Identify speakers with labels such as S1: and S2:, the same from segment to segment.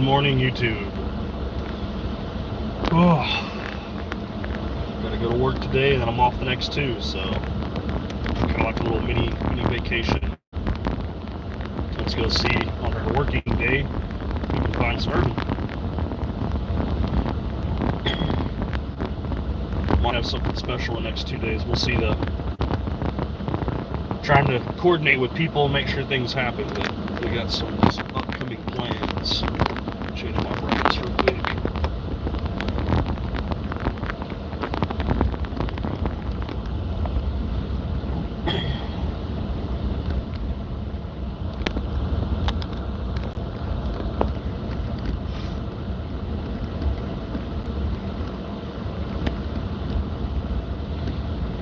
S1: morning, YouTube. Oh, gotta go to work today, and then I'm off the next two, so kind of like a little mini vacation. Let's go see on our working day if we can find some bourbon. Might have something special the next 2 days. We'll see. Trying to coordinate with people, make sure things happen, but we got some upcoming plans. Change my brightness real quick.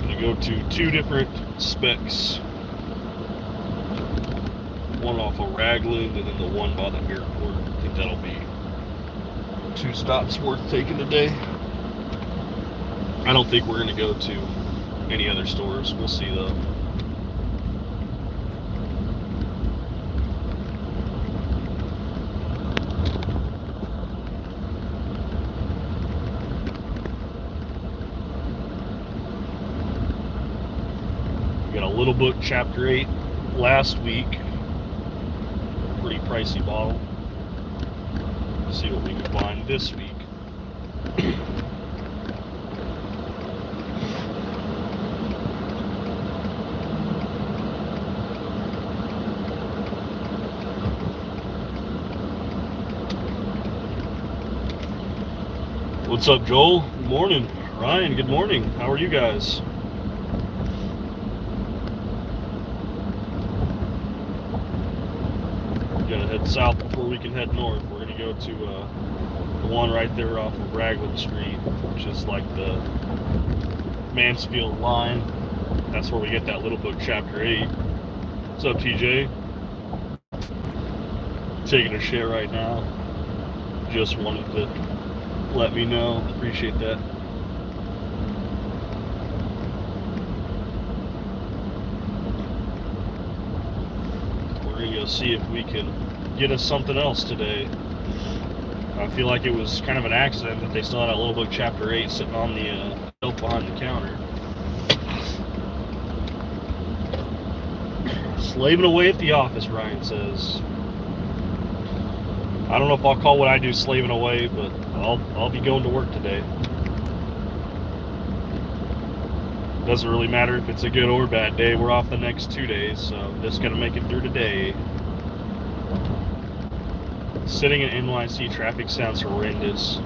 S1: Gonna go to two different specs. One off of Ragland and then the one by the airport. I think that'll be 2 stops worth taking today. I don't think we're going to go to any other stores. We'll see though. We got a Little Book Chapter 8 last week. Pretty pricey bottle. Let's see what we can find this week. What's up, Joel? Good morning. Ryan, good morning. How are you guys? Gonna head south before we can head north. We're gonna go to the one right there off of Ragland Street, which is like the Mansfield line. That's where we get that Little Book Chapter 8. What's up, TJ? Taking a shit right now. Just wanted to let me know. Appreciate that. Go see if we can get us something else today. I feel like it was kind of an accident that they still had a Little Book Chapter 8 sitting on the shelf behind the counter. Slaving away at the office, Ryan says. I don't know if I'll call what I do slaving away, but I'll be going to work today. Doesn't really matter if it's a good or bad day. We're off the next 2 days, so just gonna make it through today. Sitting in NYC traffic sounds horrendous.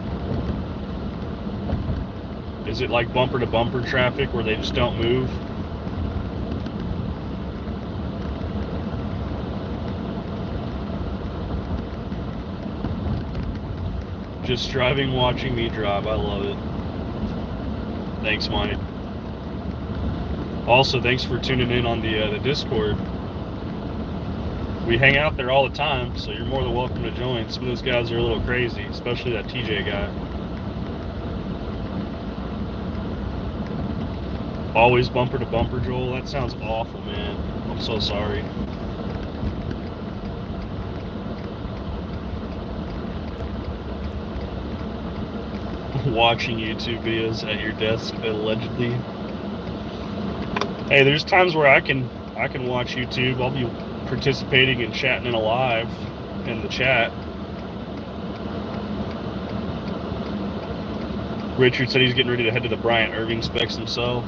S1: Is it like bumper to bumper traffic where they just don't move? Just driving, watching me drive. I love it. Thanks, Mike. Also, thanks for tuning in on the Discord. We hang out there all the time, so you're more than welcome to join. Some of those guys are a little crazy, especially that TJ guy. Always bumper to bumper, Joel. That sounds awful, man. I'm so sorry. Watching YouTube videos at your desk, allegedly. Hey, there's times where I can watch YouTube. I'll be participating and chatting in a live in the chat. Richard said he's getting ready to head to the Bryant Irving specs himself.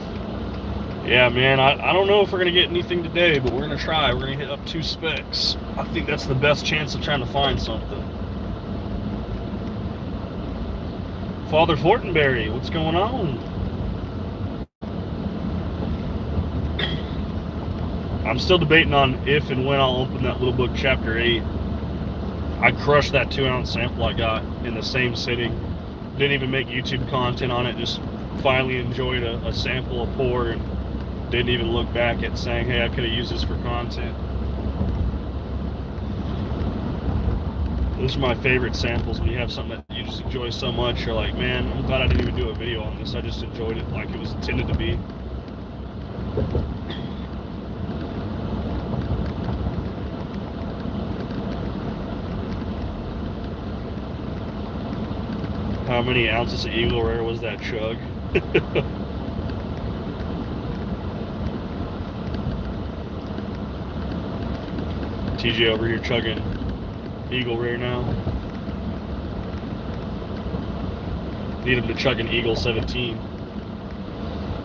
S1: Yeah, man, I don't know if we're going to get anything today, but we're going to try. We're going to hit up 2 specs. I think that's the best chance of trying to find something. Father Fortenberry, what's going on? I'm still debating on if and when I'll open that Little Book Chapter 8. I crushed that 2-ounce sample I got in the same sitting. Didn't even make YouTube content on it. Just finally enjoyed a sample, a pour, and didn't even look back at saying, hey, I could have used this for content. Those are my favorite samples. When you have something that you just enjoy so much, you're like, man, I'm glad I didn't even do a video on this. I just enjoyed it like it was intended to be. How many ounces of Eagle Rare was that chug? TJ over here chugging Eagle Rare now. Need him to chug an Eagle 17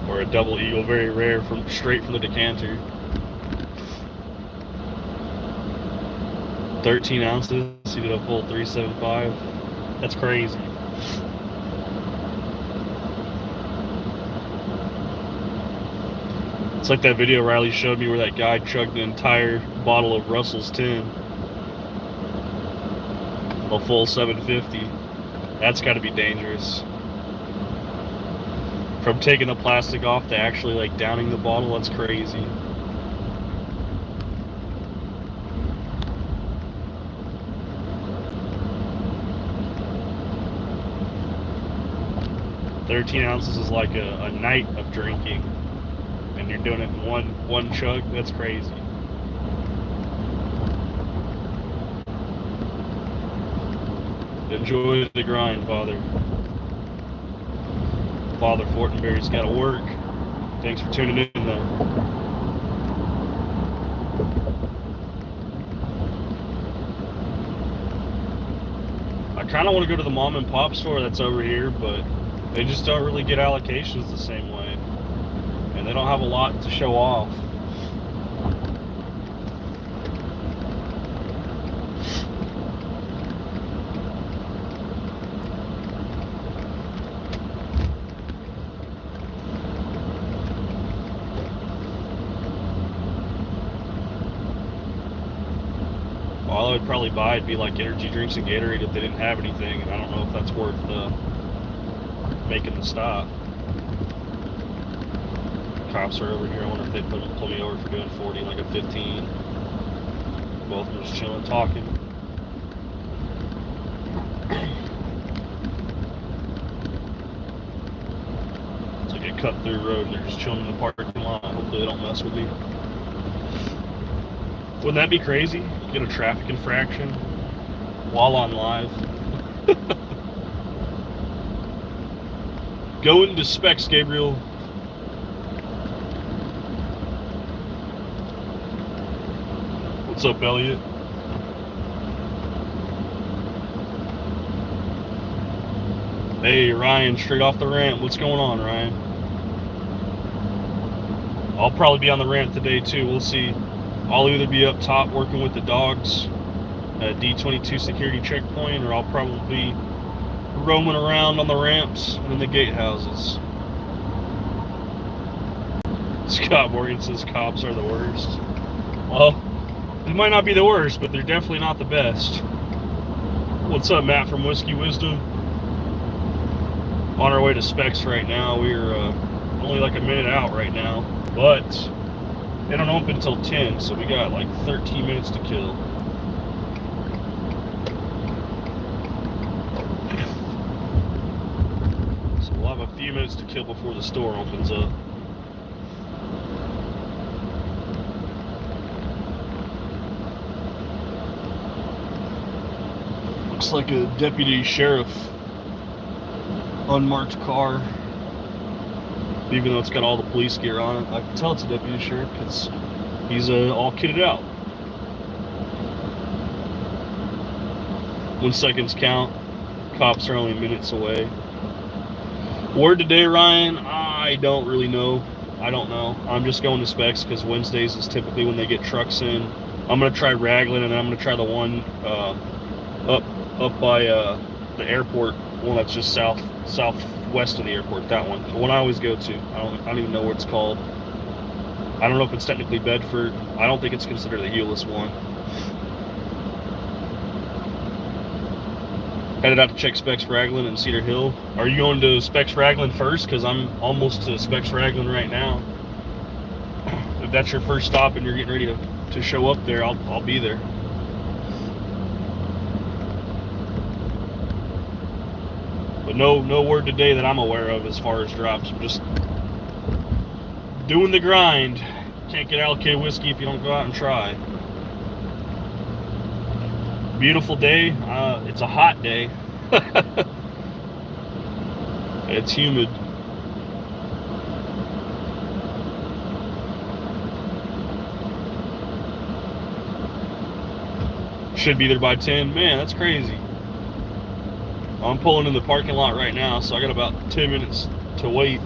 S1: or a double Eagle Very Rare from straight from the decanter. 13 ounces. He did a full 375. That's crazy. It's like that video Riley showed me where that guy chugged an entire bottle of Russell's 10. A full 750. That's got to be dangerous. From taking the plastic off to actually like downing the bottle, that's crazy. $13 ounces is like a night of drinking, and you're doing it in one chug. That's crazy. Enjoy the grind, Father. Father Fortenberry's got to work. Thanks for tuning in, though. I kind of want to go to the mom and pop store that's over here, but they just don't really get allocations the same way. And they don't have a lot to show off. All I would probably buy would be like energy drinks and Gatorade if they didn't have anything, and I don't know if that's worth making the stop. Cops are over here. I wonder if they'd pull me over for doing 40 like a 15. Both of them just chilling, talking. It's like a cut through road and they're just chilling in the parking lot. Hopefully they don't mess with me. Wouldn't that be crazy? Get a traffic infraction while on live. Going to Specs, Gabriel. What's up, Elliot? Hey, Ryan, straight off the ramp. What's going on, Ryan? I'll probably be on the ramp today, too. We'll see. I'll either be up top working with the dogs at D22 security checkpoint, or I'll probably be roaming around on the ramps and in the gatehouses. Scott Morgan says cops are the worst. Well, they might not be the worst, but they're definitely not the best. What's up, Matt from Whiskey Wisdom? On our way to Specs right now. We're only like a minute out right now, but they don't open until 10, so we got like 13 minutes to kill. So we'll have a few minutes to kill before the store opens up. Looks like a deputy sheriff unmarked car. Even though it's got all the police gear on it, I can tell it's a deputy sheriff because he's all kitted out. When seconds count, cops are only minutes away. Word today, Ryan? I don't really know. I don't know. I'm just going to Specs because Wednesdays is typically when they get trucks in. I'm going to try Raglan, and then I'm going to try the one up by the airport, one that's just southwest of the airport. That one, the one I always go to. I don't even know what it's called. I don't know if it's technically Bedford. I don't think it's considered the Helix one. Headed out to check Specs Raglan and Cedar Hill. Are you going to Specs Raglan first? Because I'm almost to Specs Raglan right now. If that's your first stop and you're getting ready to show up there, I'll be there. But no word today that I'm aware of as far as drops. I'm just doing the grind. Can't get allocated whiskey if you don't go out and try. Beautiful day. It's a hot day. It's humid. Should be there by 10. Man, that's crazy. I'm pulling in the parking lot right now, so I got about 10 minutes to wait.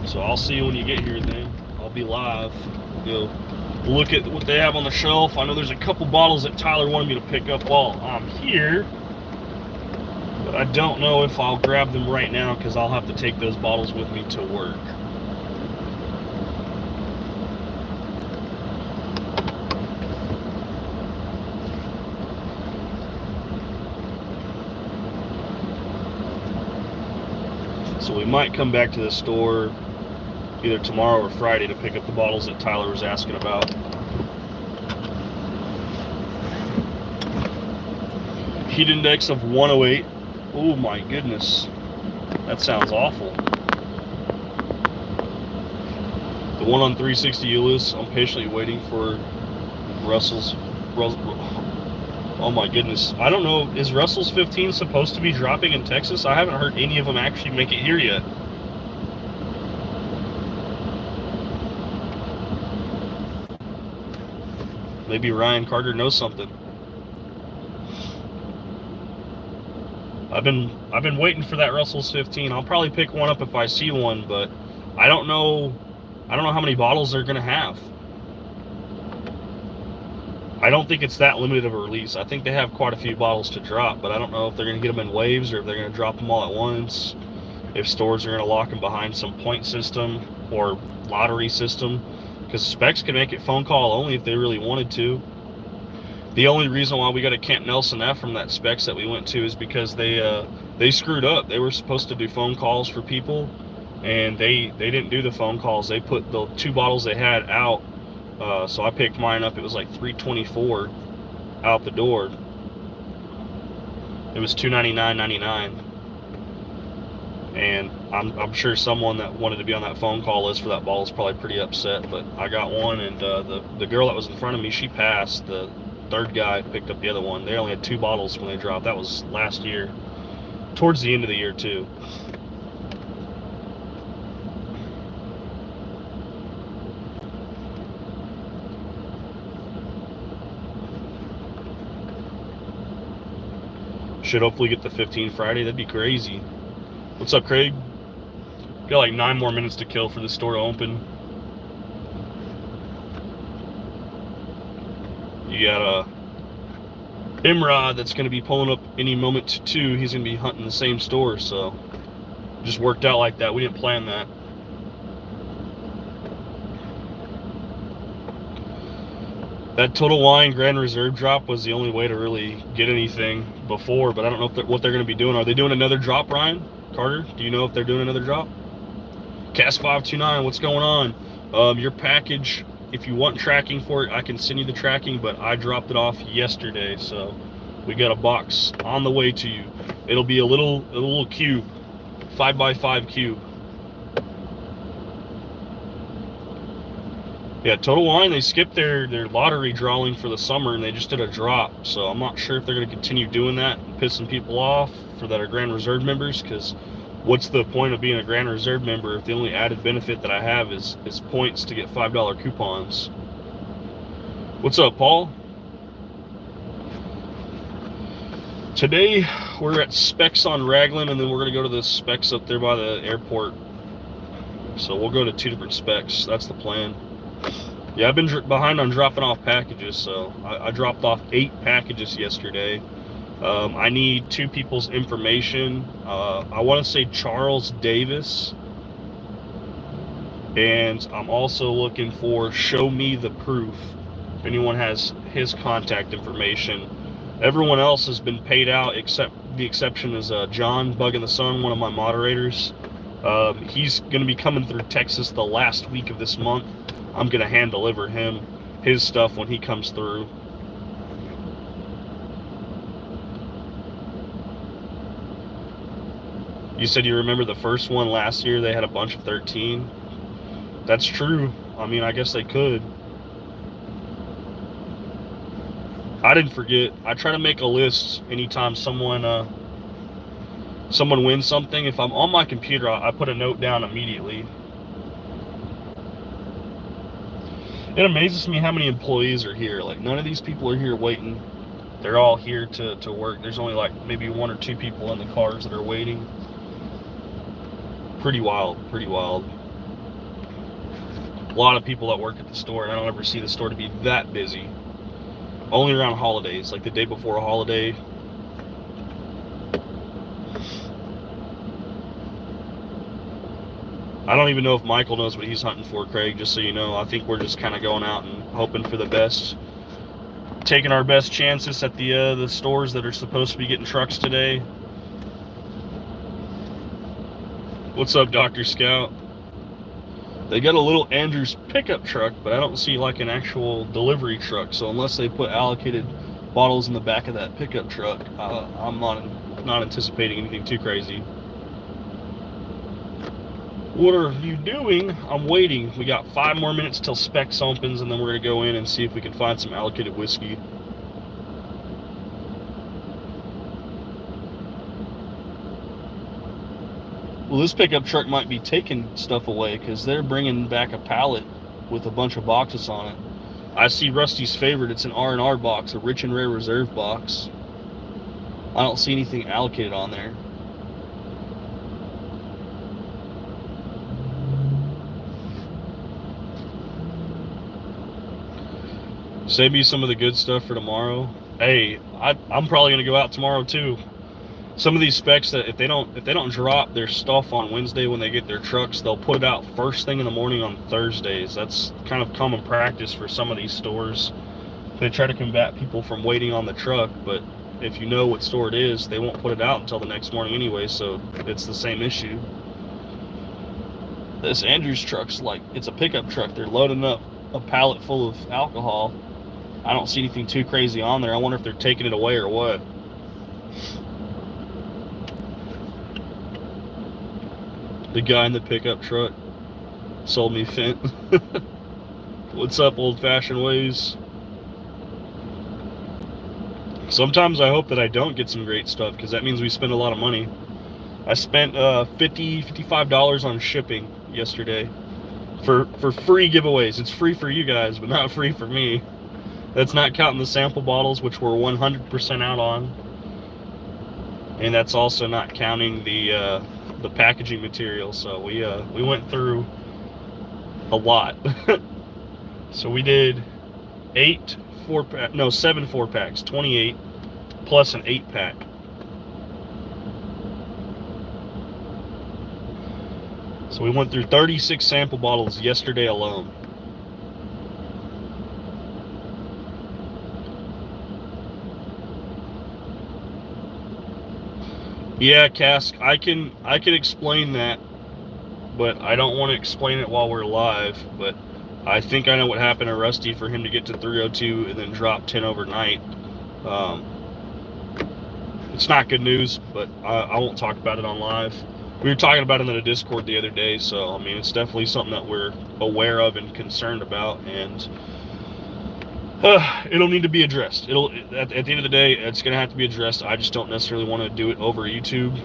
S1: So I'll see you when you get here then. I'll be live. Go look at what they have on the shelf. I know there's a couple bottles that Tyler wanted me to pick up while I'm here, but I don't know if I'll grab them right now because I'll have to take those bottles with me to work. So we might come back to the store either tomorrow or Friday to pick up the bottles that Tyler was asking about. Heat index of 108. Oh my goodness. That sounds awful. The one on 360 Ulyss, I'm patiently waiting for Russell's. Oh my goodness. I don't know, is Russell's 15 supposed to be dropping in Texas? I haven't heard any of them actually make it here yet. Maybe Ryan Carter knows something. I've been waiting for that Russell's 15. I'll probably pick one up if I see one, but I don't know how many bottles they're gonna have. I don't think it's that limited of a release. I think they have quite a few bottles to drop, but I don't know if they're going to get them in waves or if they're going to drop them all at once. If stores are going to lock them behind some point system or lottery system, because Specs can make it phone call only if they really wanted to. The only reason why we got a Kent Nelson F from that Specs that we went to is because they screwed up. They were supposed to do phone calls for people, and they didn't do the phone calls. They put the 2 bottles they had out. So I picked mine up. It was like $3.24 out the door. It was $299.99, and I'm sure someone that wanted to be on that phone call list for that bottle is probably pretty upset. But I got one, and the girl that was in front of me, she passed. The third guy picked up the other one. They only had 2 bottles when they dropped. That was last year, towards the end of the year too. Should hopefully get the 15 Friday. That'd be crazy. What's up, Craig? Got like 9 more minutes to kill for the store to open. You got Imrod that's going to be pulling up any moment too. He's going to be hunting the same store, so just worked out like that. We didn't plan that. That Total Wine Grand Reserve drop was the only way to really get anything before, but I don't know if what they're going to be doing. Are they doing another drop, Ryan Carter? Do you know if they're doing another drop? Cask 529, what's going on? Your package, if you want tracking for it, I can send you the tracking, but I dropped it off yesterday, so we got a box on the way to you. It'll be a little cube, 5x5 cube. Yeah, Total Wine, they skipped their lottery drawing for the summer, and they just did a drop. So I'm not sure if they're going to continue doing that and pissing people off for that are Grand Reserve members, because what's the point of being a Grand Reserve member if the only added benefit that I have is points to get $5 coupons? What's up, Paul? Today, we're at Specs on Raglan, and then we're going to go to the Specs up there by the airport. So we'll go to 2 different Specs. That's the plan. Yeah, I've been behind on dropping off packages, so I dropped off 8 packages yesterday. I need 2 people's information. I want to say Charles Davis, and I'm also looking for Show Me the Proof. If anyone has his contact information. Everyone else has been paid out, except the exception is John Bug in the Sun, one of my moderators. He's going to be coming through Texas the last week of this month. I'm going to hand deliver him his stuff when he comes through. You said you remember the first one last year, they had a bunch of 13. That's true. I mean, I guess they could. I didn't forget. I try to make a list anytime someone someone wins something, if I'm on my computer, I put a note down immediately. It amazes me how many employees are here. Like, none of these people are here waiting. They're all here to work. There's only like maybe 1 or 2 people in the cars that are waiting. Pretty wild, pretty wild. A lot of people that work at the store, and I don't ever see the store to be that busy. Only around holidays, like the day before a holiday. I don't even know if Michael knows what he's hunting for, Craig, just so you know. I think we're just kind of going out and hoping for the best. Taking our best chances at the stores that are supposed to be getting trucks today. What's up, Dr. Scout? They got a little Andrews pickup truck, but I don't see like an actual delivery truck. So unless they put allocated bottles in the back of that pickup truck, I'm not anticipating anything too crazy. What are you doing? I'm waiting. We got 5 more minutes till Specs opens, and then we're going to go in and see if we can find some allocated whiskey. Well, this pickup truck might be taking stuff away because they're bringing back a pallet with a bunch of boxes on it. I see Rusty's favorite. It's an R&R box, a Rich and Rare Reserve box. I don't see anything allocated on there. Save me some of the good stuff for tomorrow. Hey, I'm probably gonna go out tomorrow too. Some of these specs that if they don't drop their stuff on Wednesday when they get their trucks, they'll put it out first thing in the morning on Thursdays. That's kind of common practice for some of these stores. They try to combat people from waiting on the truck, but if you know what store it is, they won't put it out until the next morning anyway, so it's the same issue. This Andrews truck's like, it's a pickup truck. They're loading up a pallet full of alcohol. I don't see anything too crazy on there. I wonder if they're taking it away or what. The guy in the pickup truck sold me Fent. What's up, old-fashioned ways? Sometimes I hope that I don't get some great stuff, because that means we spend a lot of money. I spent $55 on shipping yesterday for free giveaways. It's free for you guys, but not free for me. That's not counting the sample bottles, which we're 100% out on. And that's also not counting the packaging material. So we went through a lot. So we did 7 4-packs, 28, plus an 8-pack. So we went through 36 sample bottles yesterday alone. Yeah, Cask, I can explain that, but I don't want to explain it while we're live. But I think I know what happened to Rusty for him to get to 302 and then drop 10 overnight. It's not good news, but I won't talk about it on live. We were talking about it in the Discord the other day, so I mean, it's definitely something that we're aware of and concerned about, and it'll need to be addressed. At the end of the day, it's going to have to be addressed. I just don't necessarily want to do it over YouTube,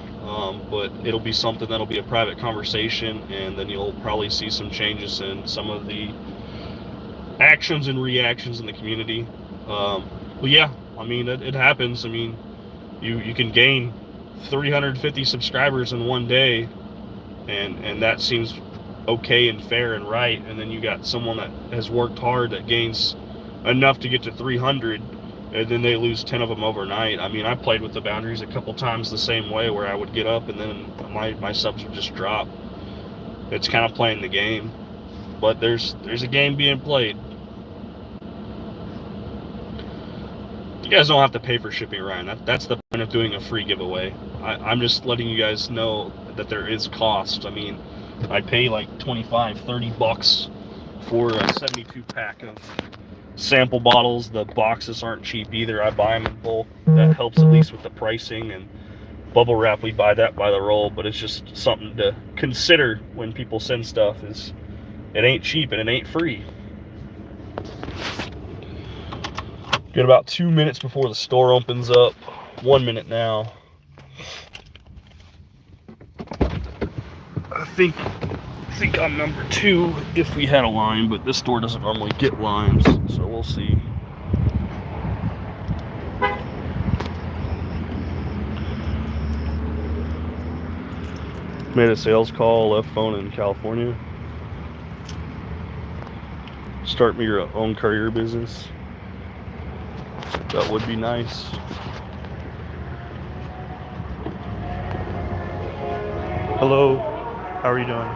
S1: but it'll be something that'll be a private conversation, and then you'll probably see some changes in some of the actions and reactions in the community. Well, yeah, I mean, it happens. I mean, you can gain 350 subscribers in one day, and that seems okay and fair and right, and then you got someone that has worked hard that gains enough to get to 300, and then they lose 10 of them overnight. I mean, I played with the boundaries a couple times the same way, where I would get up and then my subs would just drop. It's kind of playing the game, but there's a game being played. You guys don't have to pay for shipping, Ryan. That's the point of doing a free giveaway. I'm just letting you guys know that there is cost. I mean, I pay like $25-30 for a 72-pack of sample bottles. The boxes aren't cheap either. I buy them in bulk. That helps at least with the pricing. And bubble wrap, we buy that by the roll, but it's just something to consider when people send stuff. Is it ain't cheap and it ain't free. Get about 2 minutes before the store opens up. 1 minute now. think I'm number 2 if we had a line, but this store doesn't normally get lines, so we'll see. Made a sales call, left phone in California. Start me your own courier business. That would be nice. Hello, how are you doing?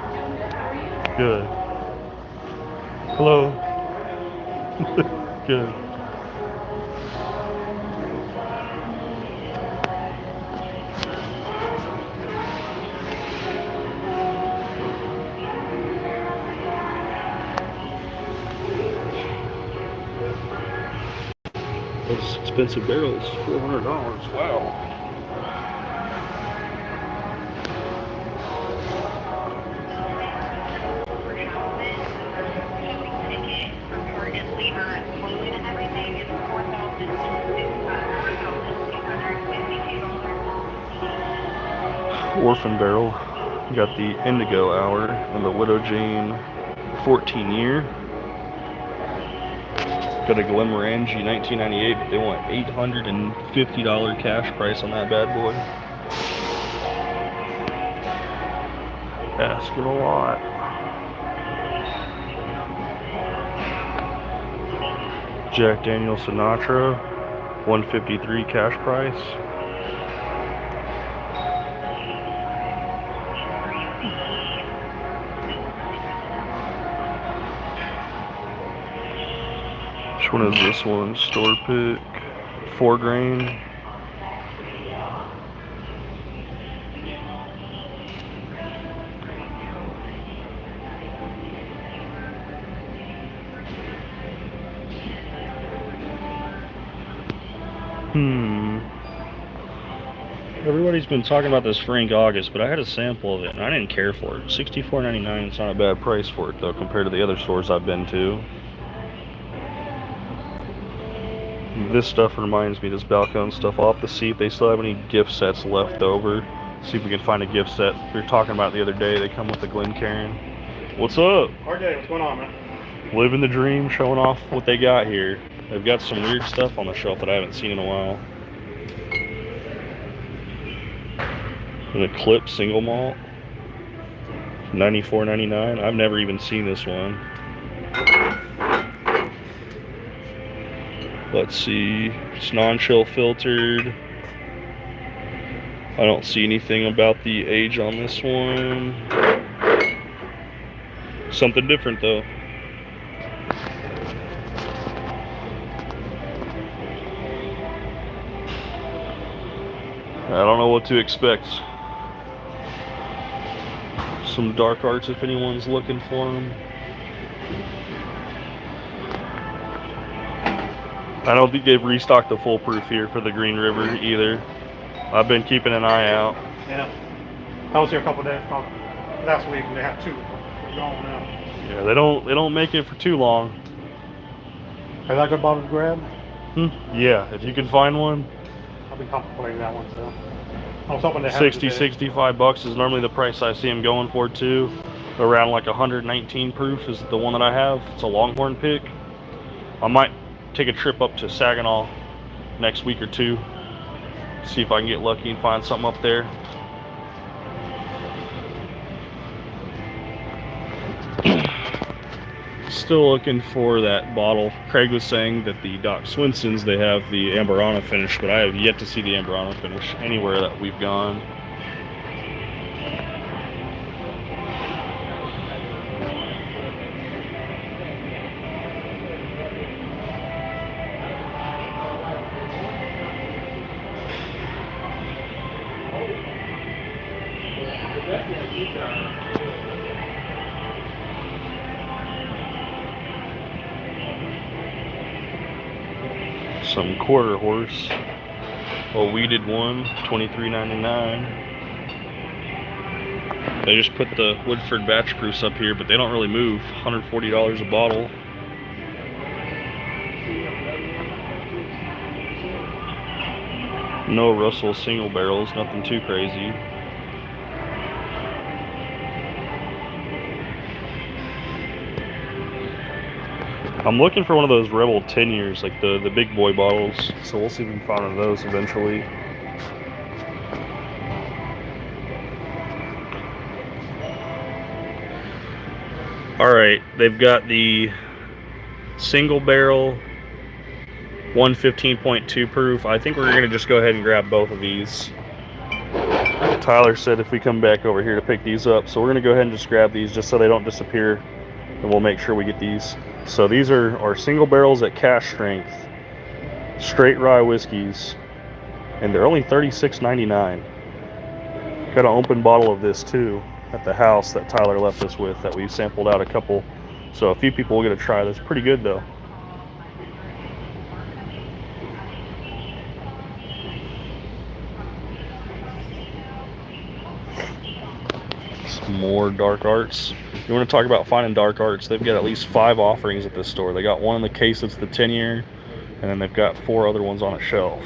S1: Good. Hello. Good. Those expensive barrels, $400. Wow. Orphan barrel. You got the Indigo Hour and the Widow Jane 14-year. Got a Glenmorangie 1998, but they want $850 cash price on that bad boy. Asking a lot. Jack Daniel's Sinatra, $153 cash price. Which one is this one? Store pick, 4 grain. Everybody's been talking about this Frank August, but I had a sample of it and I didn't care for it. $64.99, it's not a bad price for it though compared to the other stores I've been to. This stuff reminds me, this balcony stuff. I'll have to see if they still have any gift sets left over. See if we can find a gift set. We were talking about it the other day. They come with the Glencairn. What's up?
S2: RJ, what's going on, man?
S1: Living the dream, showing off what they got here. They've got some weird stuff on the shelf that I haven't seen in a while. An Eclipse single malt, $94.99. I've never even seen this one. Let's see, it's non-chill filtered. I don't see anything about the age on this one. Something different though. I don't know what to expect. Some dark arts if anyone's looking for them. I don't think they've restocked the foolproof here for the Green River either. I've been keeping an eye out.
S2: Yeah. I was here a couple days last week and they have 2. They're gone now.
S1: Yeah, they don't make it for too long.
S2: Is that a good bottle to grab?
S1: Yeah, if you can find one.
S2: I've been contemplating that one, so. I was hoping they had
S1: 65 bucks is normally the price I see them going for too. Around like 119 proof is the one that I have. It's a Longhorn pick. I might take a trip up to Saginaw next week or 2. See if I can get lucky and find something up there. Still looking for that bottle. Craig was saying that the Doc Swinsons, they have the Amberana finish, but I have yet to see the Amberana finish anywhere that we've gone. Some quarter horse, a weeded one, $23.99. They just put the Woodford batch proofs up here, but they don't really move. $140 a bottle. No Russell single barrels, nothing too crazy. I'm looking for one of those Rebel 10 years, like the big boy bottles. So we'll see if we can find one of those eventually. All right, they've got the single barrel 115.2 proof. I think we're gonna just go ahead and grab both of these. Tyler said if we come back over here to pick these up, so we're gonna go ahead and just grab these just so they don't disappear, and we'll make sure we get these. So these are our single barrels at cask strength, straight rye whiskeys, and they're only $36.99. Got an open bottle of this too at the house that Tyler left us with that we sampled out a couple, so a few people will get a try. That's pretty good though. More dark arts. You want to talk about finding dark arts, they've got at least 5 offerings at this store. They got one in the case that's the 10 year, and then they've got 4 other ones on a shelf.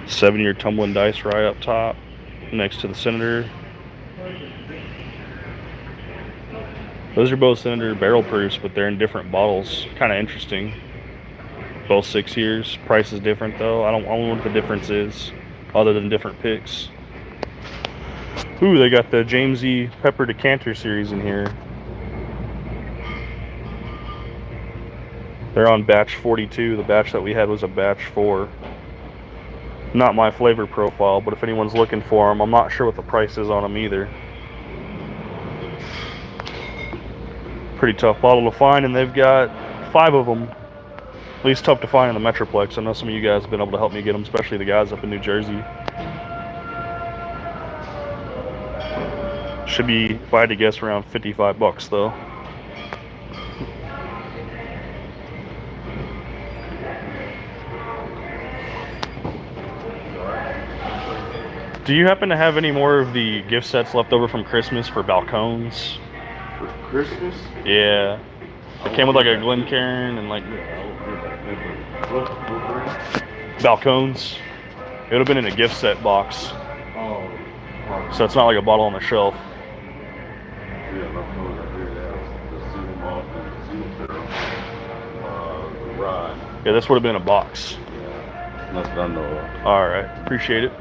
S1: Seven-year tumbling dice rye up top next to the Senator. Those are both Senator barrel proofs, but they're in different bottles. Kind of interesting. Both 6 years. Price is different though. I don't know what the difference is, other than different picks. Ooh, they got the James E. Pepper Decanter series in here. They're on batch 42. The batch that we had was a batch 4. Not my flavor profile, but if anyone's looking for them, I'm not sure what the price is on them either. Pretty tough bottle to find, and they've got 5 of them. At least tough to find in the Metroplex. I know some of you guys have been able to help me get them, especially the guys up in New Jersey. Should be, if I had to guess, around $55 though. Do you happen to have any more of the gift sets left over from Christmas for balcons?
S3: For Christmas?
S1: Yeah. It came with like a Glencairn and like
S3: What
S1: balcons. It would have been in a gift set box.
S3: Oh,
S1: So it's not like a bottle on the shelf.
S3: yeah, I know that here. That's the single malt and the single barrel. The rye.
S1: Yeah, this would have been a box.
S3: Yeah, that's what I know of.
S1: All right. Appreciate it.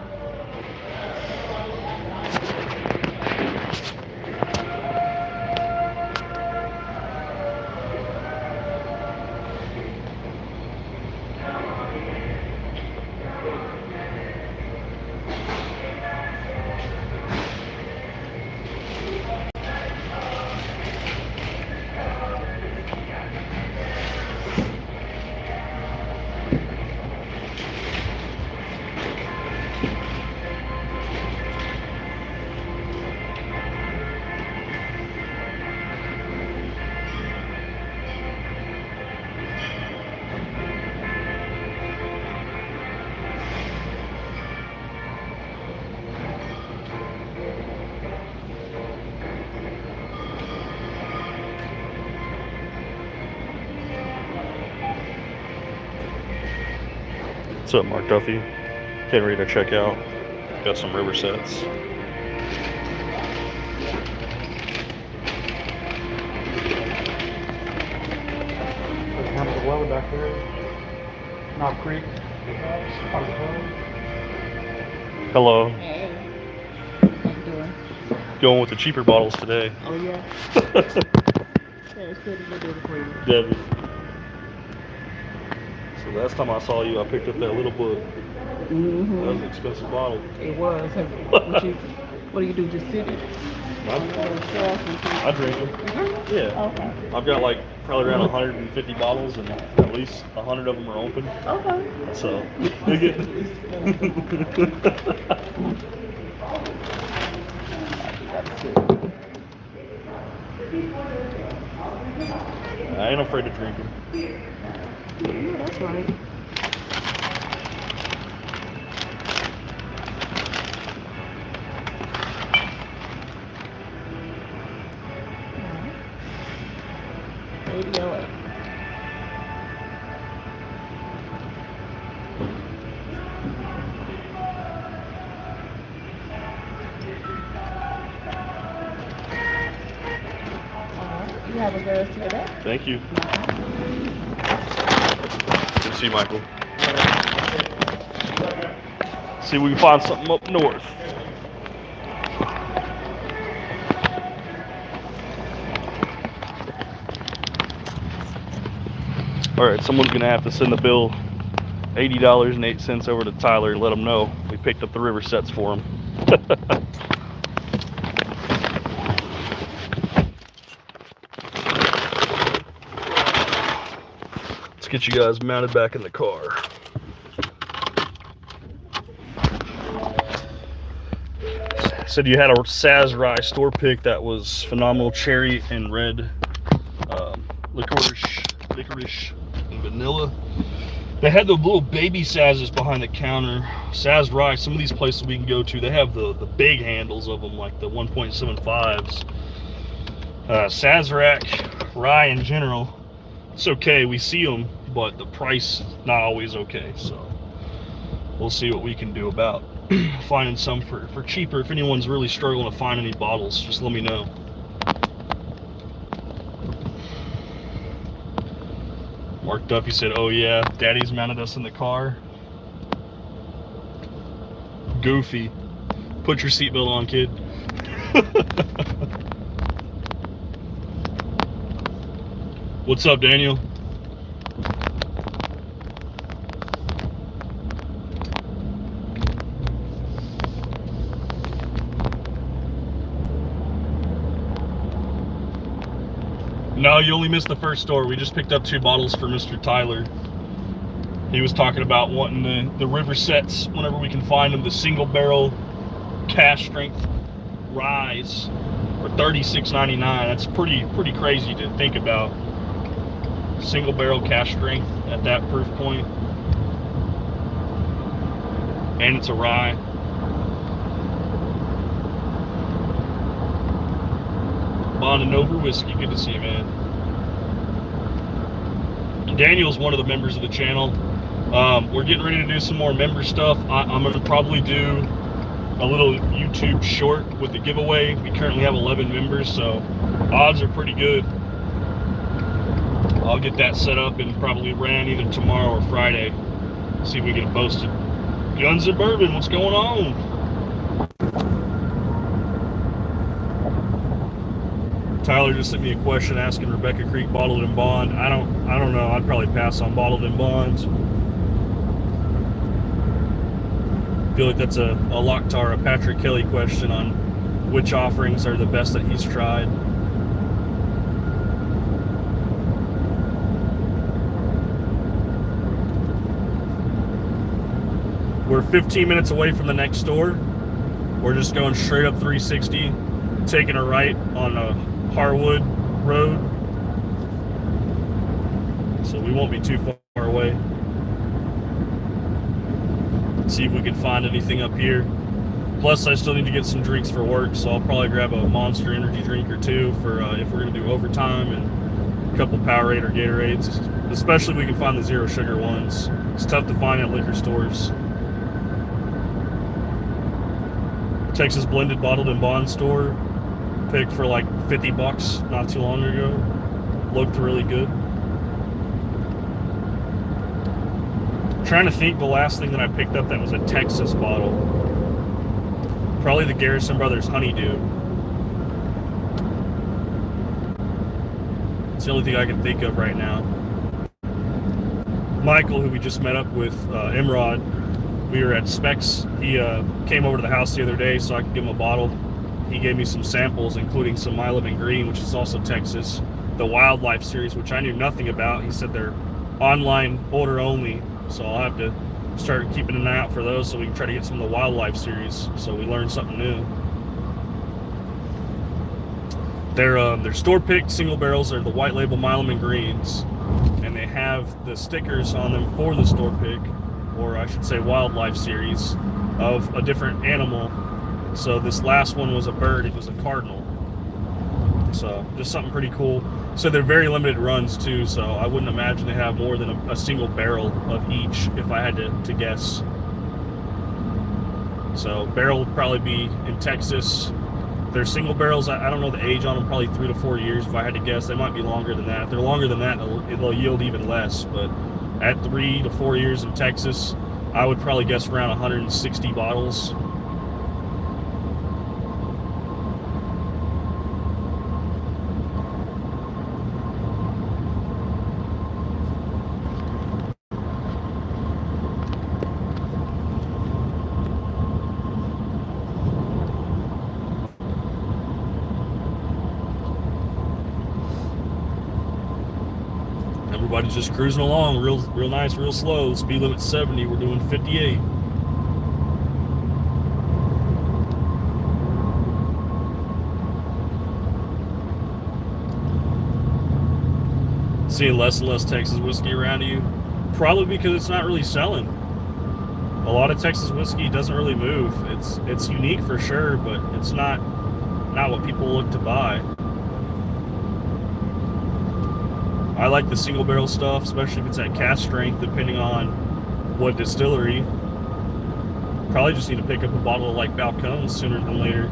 S1: What's up, Mark Duffy? Getting ready to check out. Got some Riversets.
S2: Handle the well back there. Knob Creek.
S1: Hello.
S4: Hey, how you doing?
S1: Going with the cheaper bottles today.
S4: Oh yeah. Yeah, it's good to do it for you.
S1: Debbie. So last time I saw you, I picked up that little book. That was an expensive bottle.
S4: It was. What do you do? Just sit it?
S1: I drink them. Yeah.
S4: Okay.
S1: I've got like probably around 150 bottles, and at least 100 of them are open.
S4: Okay.
S1: So they get. I ain't afraid to drink them.
S4: Yeah, that's right. Radio. have a good rest of your day.
S1: Thank you. Good to see you, Michael. See if we can find something up north. Alright, someone's going to have to send the bill $80.08 over to Tyler and let him know we picked up the Riversets for him. Let's get you guys mounted back in the car. Said you had a Saz Rye store pick that was phenomenal, cherry and red, licorice and vanilla. They had the little baby Sazes behind the counter. Saz Rye, some of these places we can go to, they have the big handles of them, like the 1.75s. Sazerac Rye in general, it's okay, we see them, but the price not always okay. So we'll see what we can do about finding some for cheaper. If anyone's really struggling to find any bottles, just let me know. Mark Duffy said, oh yeah, Daddy's mounted us in the car. Goofy. Put your seatbelt on, kid. What's up, Daniel? No, you only missed the first store. We just picked up 2 bottles for Mr. Tyler. He was talking about wanting the Riversets whenever we can find them, the single barrel cask strength ryes for $36.99. That's pretty crazy to think about. Single barrel cask strength at that proof point. And it's a rye. Bond and Nova Whiskey, good to see you, man. Daniel's one of the members of the channel. We're getting ready to do some more member stuff. I'm going to probably do a little YouTube short with the giveaway. We currently have 11 members, so odds are pretty good. I'll get that set up and probably ran either tomorrow or Friday. See if we get it posted. Guns and Bourbon, what's going on? Tyler just sent me a question asking Rebecca Creek bottled in bond. I don't know. I'd probably pass on bottled in bonds. I feel like that's a Locktar, a Patrick Kelly question on which offerings are the best that he's tried. We're 15 minutes away from the next store. We're just going straight up 360, taking a right on a Harwood Road, so we won't be too far away. See if we can find anything up here. Plus, I still need to get some drinks for work, so I'll probably grab a Monster energy drink or 2 for if we're going to do overtime, and a couple Powerade or Gatorades, especially if we can find the zero sugar ones. It's tough to find at liquor stores. Texas Blended Bottled in Bond store. Picked for like $50 not too long ago. Looked really good. I'm trying to think the last thing that I picked up that was a Texas bottle. Probably the Garrison Brothers Honeydew. It's the only thing I can think of right now. Michael, who we just met up with, Imrod, we were at Specs. He came over to the house the other day so I could give him a bottle. He gave me some samples, including some My Living Green, which is also Texas, the Wildlife series, which I knew nothing about. He said they're online order only, so I'll have to start keeping an eye out for those so we can try to get some of the Wildlife series, so we learn something new. They're store-picked single barrels. They're the white label My Living Greens, and they have the stickers on them for the store pick, or I should say Wildlife series, of a different animal. So this last one was a bird. It was a cardinal. So just something pretty cool. So they're very limited runs too, so I wouldn't imagine they have more than a single barrel of each if I had to guess. So barrel would probably be in Texas. They're single barrels. I don't know the age on them, probably 3 to 4 years. If I had to guess, they might be longer than that. If they're longer than that, it'll yield even less. But at 3 to 4 years in Texas, I would probably guess around 160 bottles. Everybody's just cruising along, real nice, real slow. Speed limit 70, we're doing 58. Seeing less and less Texas whiskey around you, probably because it's not really selling. A lot of Texas whiskey doesn't really move. It's unique for sure, but it's not what people look to buy. I like the single barrel stuff, especially if it's at cask strength, depending on what distillery. Probably just need to pick up a bottle of like Bourbon sooner than later.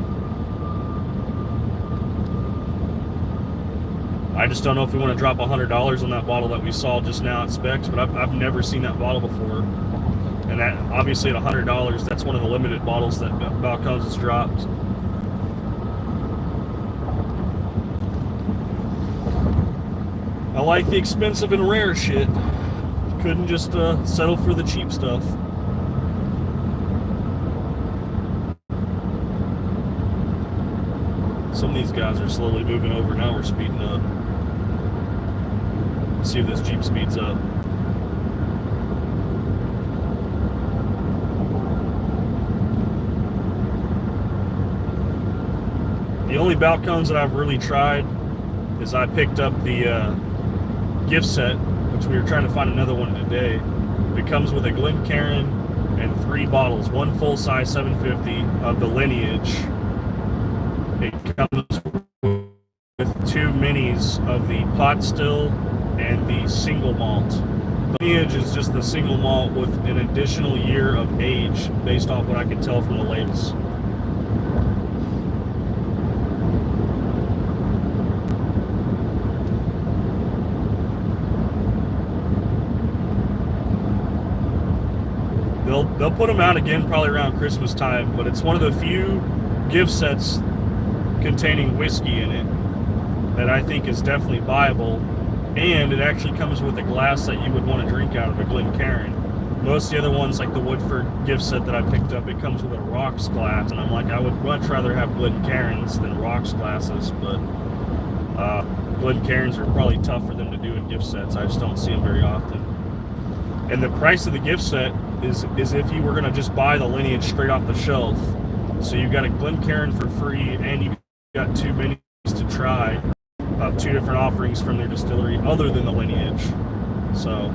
S1: I just don't know if we want to drop $100 on that bottle that we saw just now at Specs, but I've never seen that bottle before. And that obviously at $100, that's one of the limited bottles that Bourbon has dropped. I like the expensive and rare shit. Couldn't just settle for the cheap stuff. Some of these guys are slowly moving over. Now we're speeding up. Let's see if this Jeep speeds up. The only Balcones that I've really tried is I picked up the gift set, which we were trying to find another one today. It comes with a Glencairn and 3 bottles, one full-size 750 of the Lineage. It comes with 2 minis of the pot still and the single malt. The Lineage is just the single malt with an additional year of age, based off what I can tell from the labels. They'll put them out again probably around Christmas time, but it's one of the few gift sets containing whiskey in it that I think is definitely viable, and it actually comes with a glass that you would want to drink out of, a Glencairn. Most of the other ones, like the Woodford gift set that I picked up, it comes with a rocks glass, and I'm like, I would much rather have Glencairns than rocks glasses, but Glencairns are probably tough for them to do in gift sets. I just don't see them very often. And the price of the gift set is if you were going to just buy the Lineage straight off the shelf. So you got a Glencairn for free, and you got 2 minis to try of 2 different offerings from their distillery other than the Lineage. So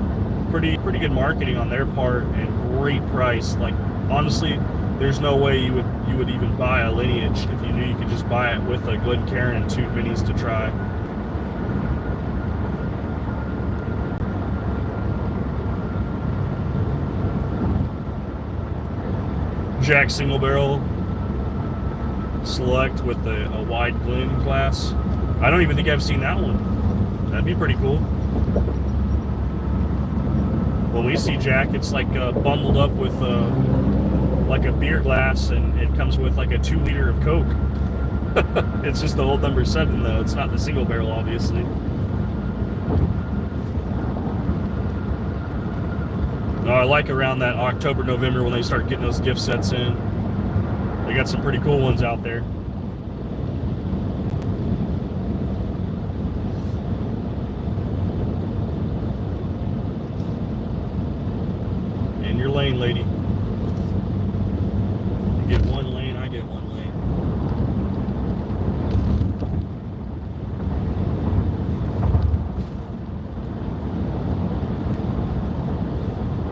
S1: pretty good marketing on their part, and great price. Like, honestly, there's no way you would even buy a Lineage if you knew you could just buy it with a Glencairn and 2 minis to try. Jack single barrel select with a wide Glen glass. I don't even think I've seen that one. That'd be pretty cool. When we see Jack, it's like bundled up with like a beer glass, and it comes with like a 2 liter of Coke. It's just the old number 7 though. It's not the single barrel, obviously. No, I like around that October, November when they start getting those gift sets in. They got some pretty cool ones out there. In your lane, lady. You get 1 lane, I get 1 lane.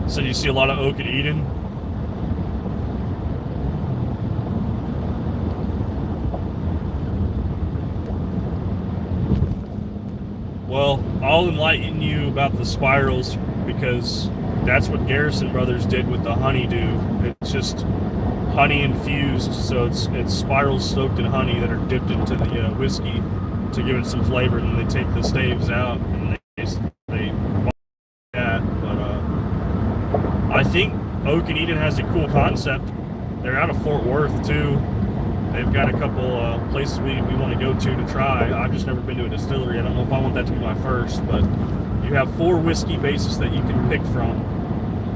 S1: So you see a lot of oak at Eden. Well, I'll enlighten you about the spirals, because that's what Garrison Brothers did with the Honeydew. It's just honey infused, so it's spirals soaked in honey that are dipped into the whiskey to give it some flavor, and then they take the staves out and they that. But I think Oak and Eden has a cool concept. They're out of Fort Worth too. They've got a couple places we want to go to try. I've just never been to a distillery. I don't know if I want that to be my first, but you have 4 whiskey bases that you can pick from.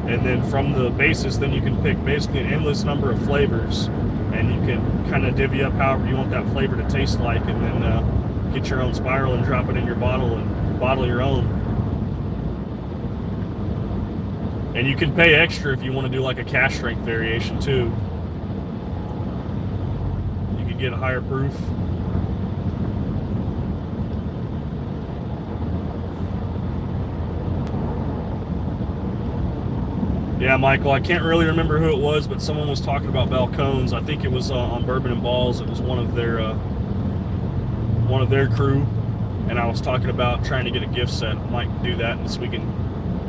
S1: And then from the basis, then you can pick basically an endless number of flavors, and you can kind of divvy up however you want that flavor to taste like, and then get your own spiral and drop it in your bottle and bottle your own. And you can pay extra if you want to do like a cask strength variation too. You can get a higher proof. Yeah, Michael, I can't really remember who it was, but someone was talking about balcones. I think it was on Bourbon and Balls. It was one of their crew, and I was talking about trying to get a gift set. I might do that, and so we can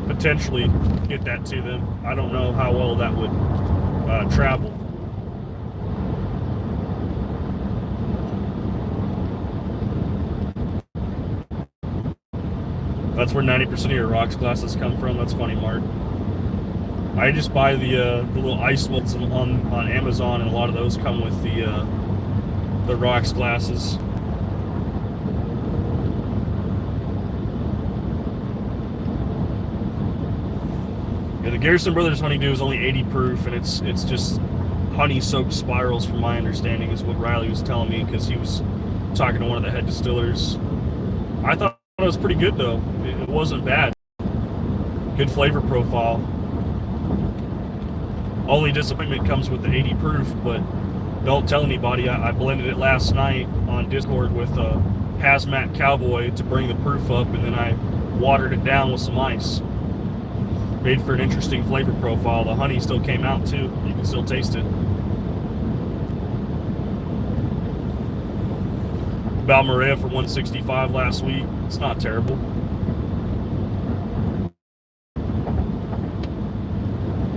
S1: potentially get that to them. I don't know how well that would travel. That's where 90% of your rocks glasses come from. That's funny, Mark. I just buy the little ice ones on Amazon, and a lot of those come with the rocks glasses. Yeah, the Garrison Brothers Honeydew is only 80 proof, and it's just honey-soaked spirals, from my understanding, is what Riley was telling me, because he was talking to one of the head distillers. I thought it was pretty good, though. It wasn't bad. Good flavor profile. Only disappointment comes with the 80 proof, but don't tell anybody. I blended it last night on Discord with a hazmat cowboy to bring the proof up, and then I watered it down with some ice. Made for an interesting flavor profile. The honey still came out too. You can still taste it. Balmorea for $165 last week. It's not terrible.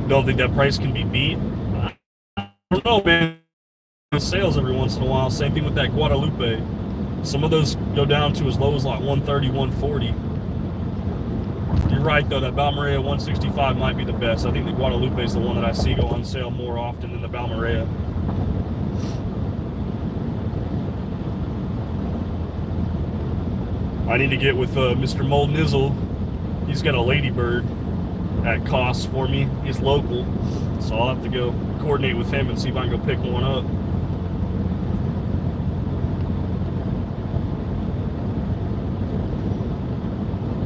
S1: Don't think that price can be beat. I don't know, man. Sales every once in a while. Same thing with that Guadalupe. Some of those go down to as low as like 130, 140. You're right, though. That Balmorea 165 might be the best. I think the Guadalupe is the one that I see go on sale more often than the Balmorea. I need to get with Mr. Mold Nizzle. He's got a Ladybird at cost for me. He's local, so I'll have to go coordinate with him and see if I can go pick one up.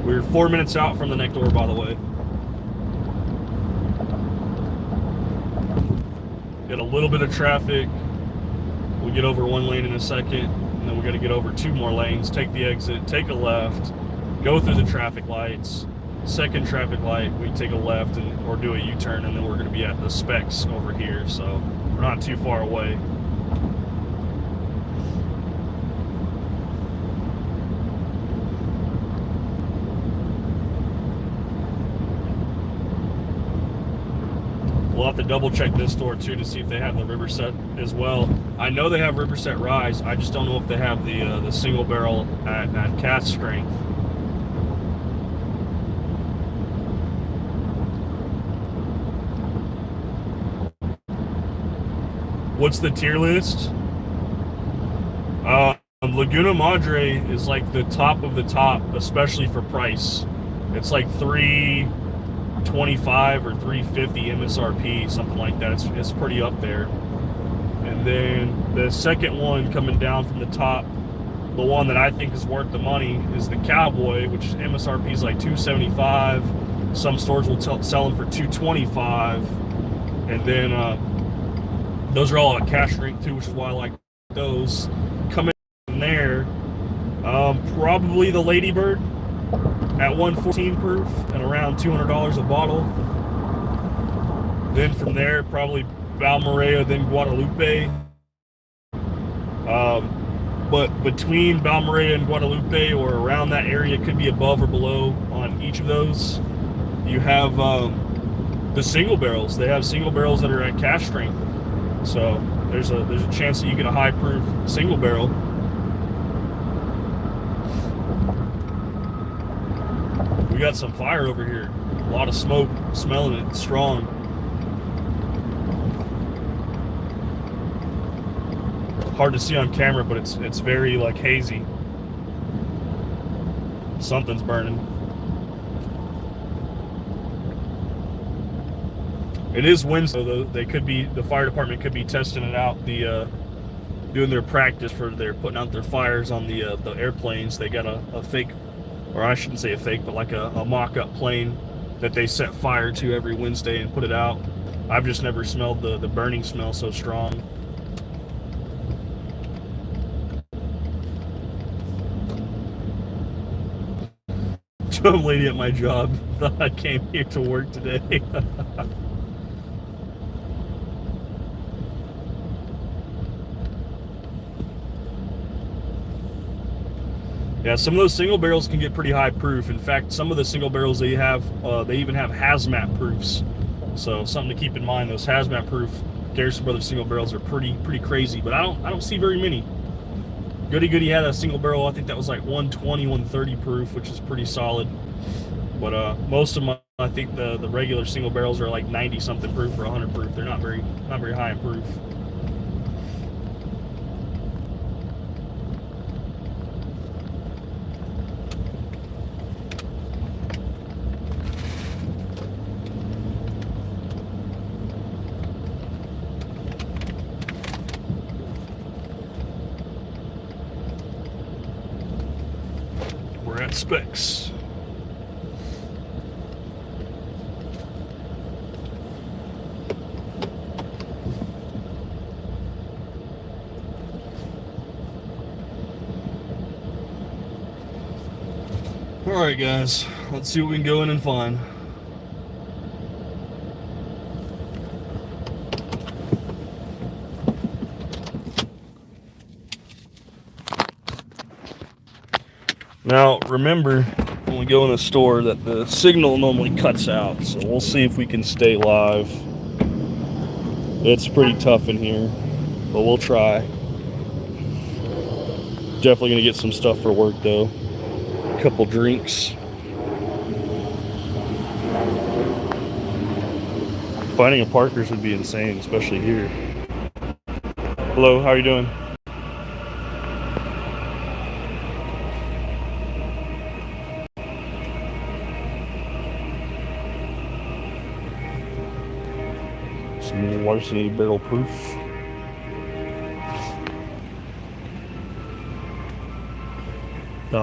S1: We're 4 minutes out from the next door, by the way. Got a little bit of traffic. We'll get over one lane in a second, and then we got to get over 2 more lanes, take the exit, take a left, go through the traffic lights. Second traffic light, we take a left or do a U-turn, and then we're going to be at the specs over here, so we're not too far away. We'll have to double check this store too to see if they have the Riverset as well. I know they have Riverset Rise. I just don't know if they have the single barrel at cask strength. What's the tier list? Laguna Madre is like the top of the top, especially for price. It's like $325 or $350 MSRP, something like that. It's pretty up there. And then the second one coming down from the top, the one that I think is worth the money, is the Cowboy, which MSRP is like $275. Some stores will sell them for $225, and then those are all at cash drink too, which is why I like those. Coming in there, probably the Ladybird at 114 proof and around $200 a bottle. Then from there, probably Balmorea, then Guadalupe. But between Balmorea and Guadalupe, or around that area, could be above or below on each of those. You have the single barrels. They have single barrels that are at cask strength. So there's a chance that you get a high proof single barrel. We got some fire over here. A lot of smoke, smelling it strong. Hard to see on camera, but it's very like hazy. Something's burning. It is Wednesday, though. The fire department could be testing it out, doing their practice for their putting out their fires on the airplanes. They got a fake, or I shouldn't say a fake, but like a mock-up plane that they set fire to every Wednesday and put it out. I've just never smelled the burning smell so strong. Some lady at my job thought I came here to work today. Yeah, some of those single barrels can get pretty high proof. In fact, some of the single barrels they have, they even have hazmat proofs. So something to keep in mind. Those hazmat proof Garrison Brothers single barrels are pretty crazy. But I don't see very many. Goody had a single barrel. I think that was like 120, 130 proof, which is pretty solid. But most of them, I think the regular single barrels are like 90 something proof or 100 proof. They're not very high in proof. We're at Specs. All right, guys, let's see what we can go in and find. Now, remember, when we go in the store, that the signal normally cuts out, so we'll see if we can stay live. It's pretty tough in here, but we'll try. Definitely gonna get some stuff for work, though. A couple drinks. Finding a Parker's would be insane, especially here. Hello, how are you doing? Some Larceny barrel proof.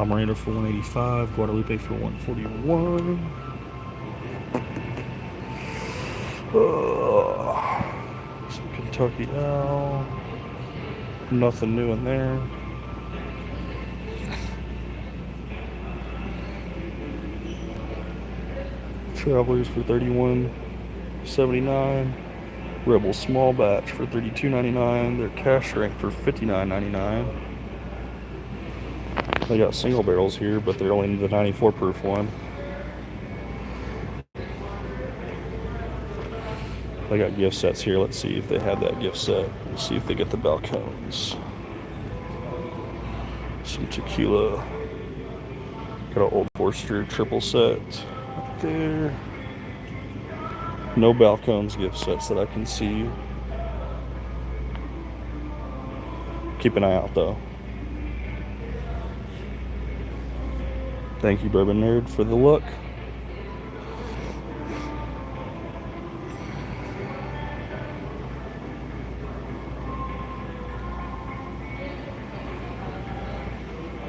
S1: Miranda for 185, Guadalupe for 141. Some Kentucky Owl. Nothing new in there. Travelers for 31.79. Rebel small batch for $32.99. Their cash strength for $59.99. They got single barrels here, but they're only the 94 proof one. They got gift sets here. Let's see if they have that gift set. Let's see if they get the balcones. Some tequila. Got an Old Forester triple set right there. No balcones gift sets that I can see. Keep an eye out though. Thank you, Bourbon Nerd, for the look.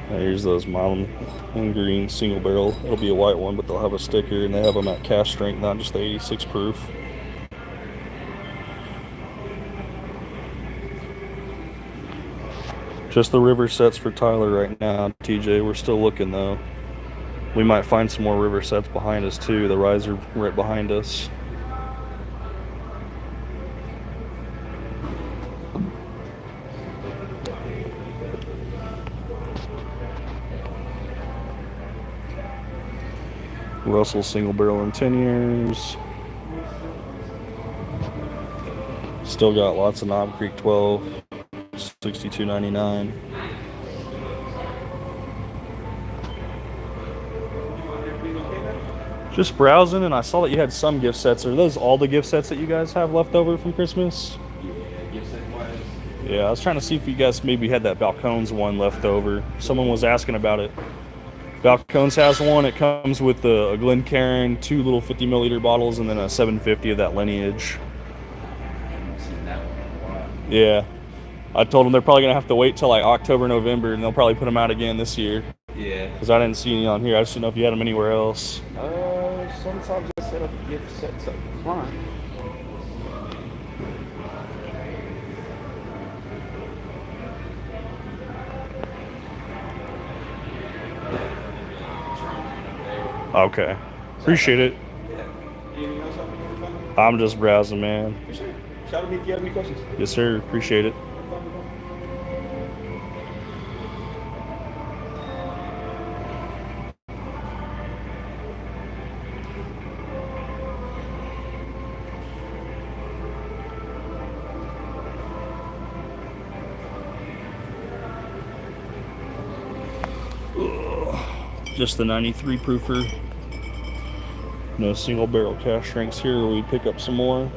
S1: Here's those Mountain and Green single barrel. It'll be a white one, but they'll have a sticker, and they have them at cask strength, not just the 86 proof. Just the Riversets for Tyler right now, TJ. We're still looking though. We might find some more Riversets behind us too. The riser right behind us. Russell single barrel in 10 years. Still got lots of Knob Creek 12, $62.99. Just browsing, and I saw that you had some gift sets. Are those all the gift sets that you guys have left over from Christmas?
S3: Yeah, gift set wise.
S1: Yeah, I was trying to see if you guys maybe had that Balcones one left over. Someone was asking about it. Balcones has one. It comes with a Glencairn, 2 little 50 milliliter bottles, and then a 750 of that Lineage.
S3: I haven't seen that one in a while.
S1: Yeah, I told them they're probably gonna have to wait till like October, November, and they'll probably put them out again this year.
S3: Yeah.
S1: Because I didn't see any on here. I just didn't know if you had them anywhere else.
S3: Sometimes I set up gift sets up front.
S1: Okay, appreciate it.
S3: Yeah. Anything else I can do for you?
S1: I'm just browsing, man.
S3: For sure. Shout out to me if you have any questions.
S1: Yes, sir. Appreciate it. Just the 93 proofer. No single barrel cash strengths here. We pick up some more.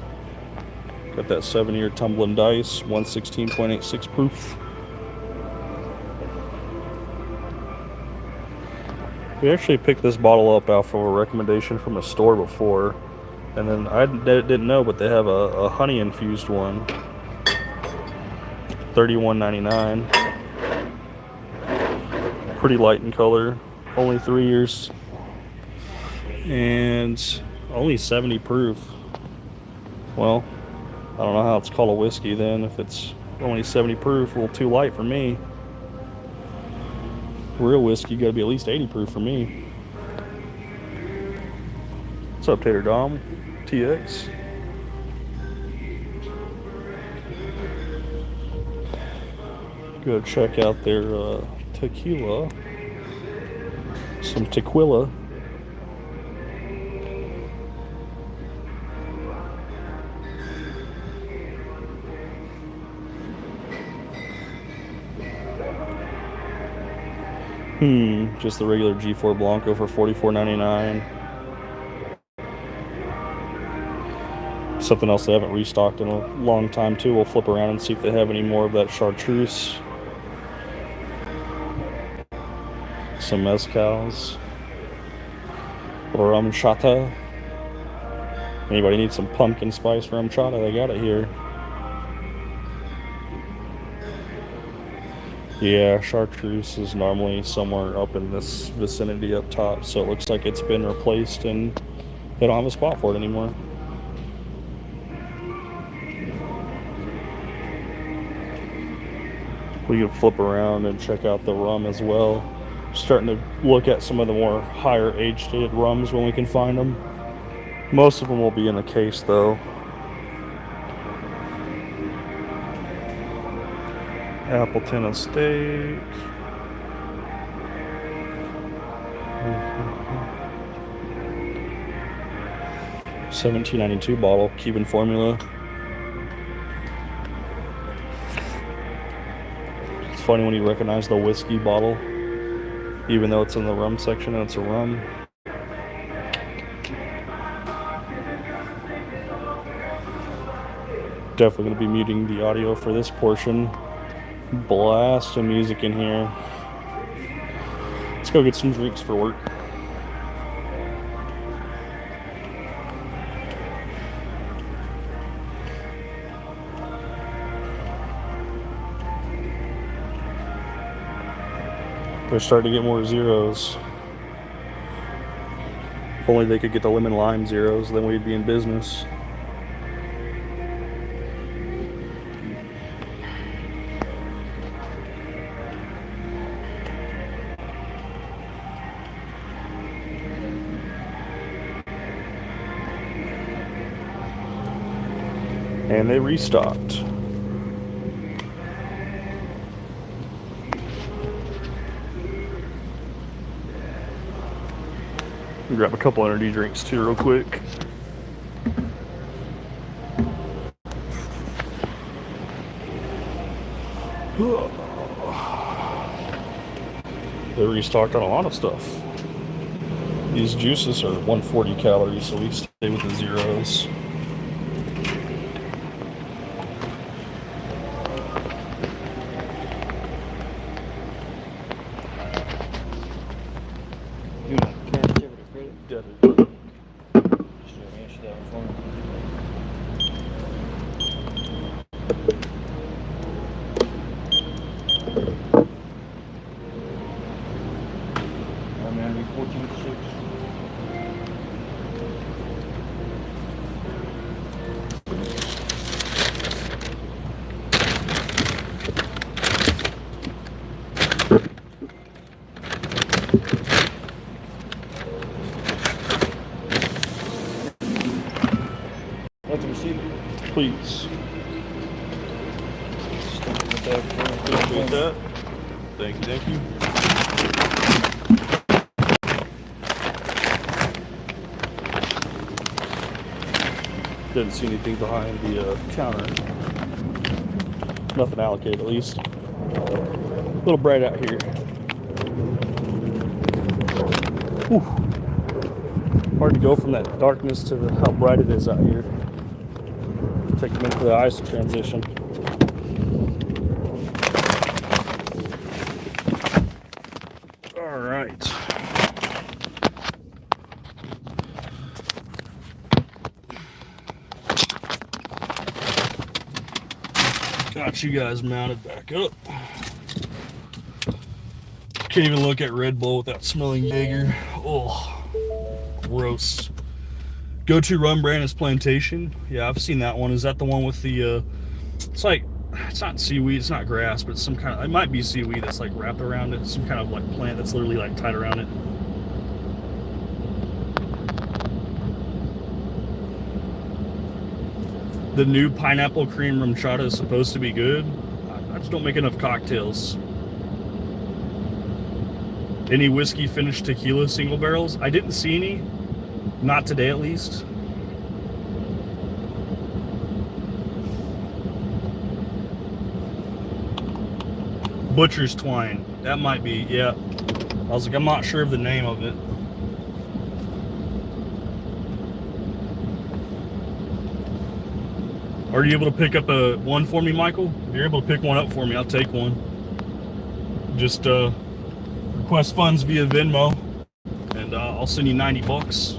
S1: Got that 7-year tumbling dice, 116.86 proof. We actually picked this bottle up off of a recommendation from a store before, and then I didn't know, but they have a honey infused one, $31.99. Pretty light in color, only 3 years, and only 70 proof. Well, I don't know how it's called a whiskey then if it's only 70 proof. A little too light for me. Real whiskey gotta be at least 80 proof for me. What's up, Tater Dom? TX. Go check out their tequila. Some tequila. Just the regular G4 Blanco for $44.99. Something else they haven't restocked in a long time too. We'll flip around and see if they have any more of that chartreuse. Some mezcals. Rum chata. Anybody need some pumpkin spice rum chata? They got it here. Yeah, chartreuse is normally somewhere up in this vicinity up top, so it looks like it's been replaced and they don't have a spot for it anymore. We can flip around and check out the rum as well. Starting to look at some of the more higher aged rums when we can find them. Most of them will be in a case though. Appleton Estate. $17.92 bottle, Cuban formula. It's funny when you recognize the whiskey bottle, even though it's in the rum section and it's a rum. Definitely going to be muting the audio for this portion. Blast of music in here. Let's go get some drinks for work. They're starting to get more zeros. If only they could get the lemon lime zeros, then we'd be in business. And they restocked. Grab a couple energy drinks too real quick. They restocked on a lot of stuff. These juices are 140 calories, so we stay with the zeros.
S4: You want cash over to credit?
S1: Debit.
S4: Just answer that one for me. I'm gonna be 14.6. What's the receipt?
S1: Please.
S4: Start with that.
S1: Appreciate that. Thank you, thank you. Didn't see anything behind the counter. Nothing allocated, at least. A little bright out here. Whew. Hard to go from that darkness to how bright it is out here. Take a minute for the eyes to transition. All right. Got you guys mounted back up. Can't even look at Red Bull without smelling Jaeger. Oh, gross. Go-to rum brand is Plantation. Yeah, I've seen that one. Is that the one with the, it's like, it's not seaweed, it's not grass, but it's some kind of, it might be seaweed that's like wrapped around it. Some kind of like plant that's literally like tied around it. The new pineapple cream rum chata is supposed to be good. I just don't make enough cocktails. Any whiskey finished tequila single barrels? I didn't see any. Not today, at least. Butcher's Twine. That might be, yeah. I was like, I'm not sure of the name of it. Are you able to pick up a one for me, Michael? If you're able to pick one up for me, I'll take one. Just request funds via Venmo, and I'll send you 90 bucks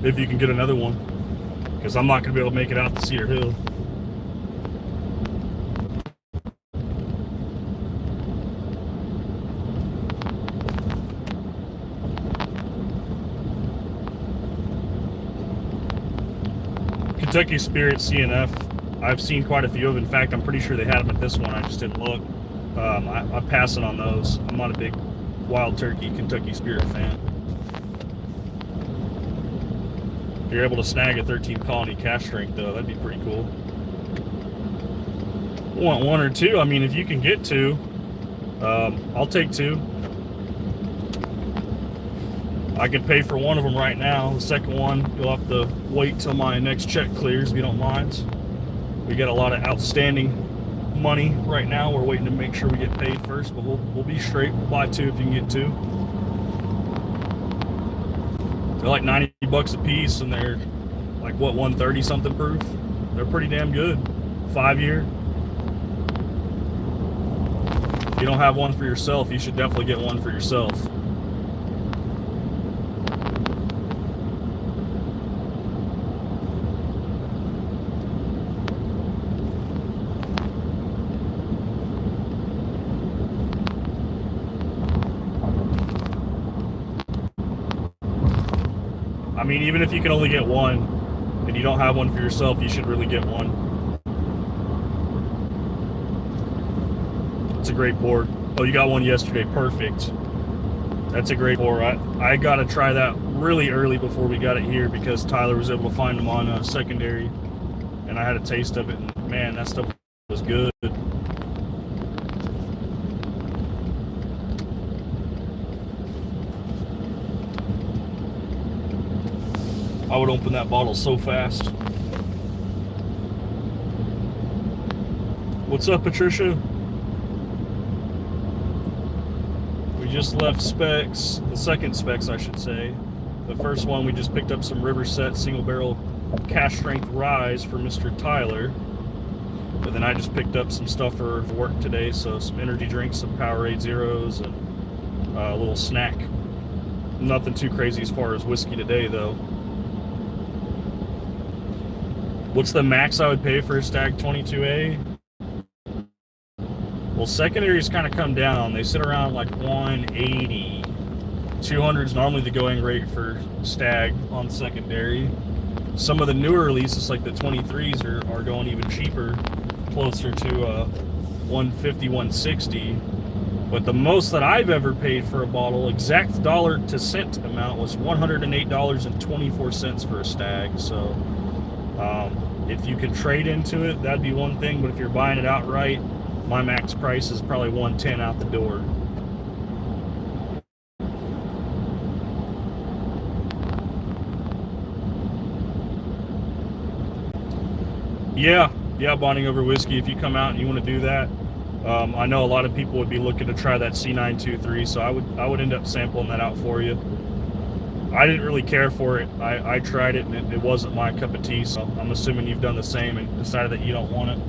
S1: if you can get another one, because I'm not going to be able to make it out to Cedar Hill. Kentucky Spirit CNF, I've seen quite a few of them. In fact, I'm pretty sure they had them at this one. I just didn't look. I'm passing on those. I'm not a big Wild Turkey Kentucky Spirit fan. If you're able to snag a 13 Colony cash strength, though, that'd be pretty cool. Want one or two? I mean, if you can get two, I'll take two. I can pay for one of them right now. The second one, you'll have to wait till my next check clears, if you don't mind. We got a lot of outstanding money right now. We're waiting to make sure we get paid first, but we'll be straight. We'll buy two if you can get two. They're like 90 bucks a piece, and they're like, what, 130 something proof? They're pretty damn good. 5 year. If you don't have one for yourself, you should definitely get one for yourself. I mean, even if you can only get one and you don't have one for yourself, you should really get one. It's a great pour. Oh, you got one yesterday. Perfect. That's a great pour. I got to try that really early before we got it here, because Tyler was able to find them on secondary, and I had a taste of it, and man, that stuff was good. I would open that bottle so fast. What's up, Patricia? just left Specs, the second Specs I should say. The first one we just picked up some Riverset single barrel cash strength rise for Mr. Tyler. But then I just picked up some stuff for work today, so some energy drinks, some Powerade Zeros, and a little snack. Nothing too crazy as far as whiskey today though. What's the max I would pay for a Stag 22A? Well, secondaries kind of come down. They sit around like 180. 200 is normally the going rate for Stag on secondary. Some of the newer releases, like the 23s, are going even cheaper, closer to 150, 160. But the most that I've ever paid for a bottle, exact dollar to cent amount, was $108.24 for a Stag. So if you could trade into it, that'd be one thing. But if you're buying it outright, my max price is probably 110 out the door. Yeah, bonding over whiskey. If you come out and you want to do that, I know a lot of people would be looking to try that C923, so I would end up sampling that out for you. I didn't really care for it. I tried it and it wasn't my cup of tea, so I'm assuming you've done the same and decided that you don't want it.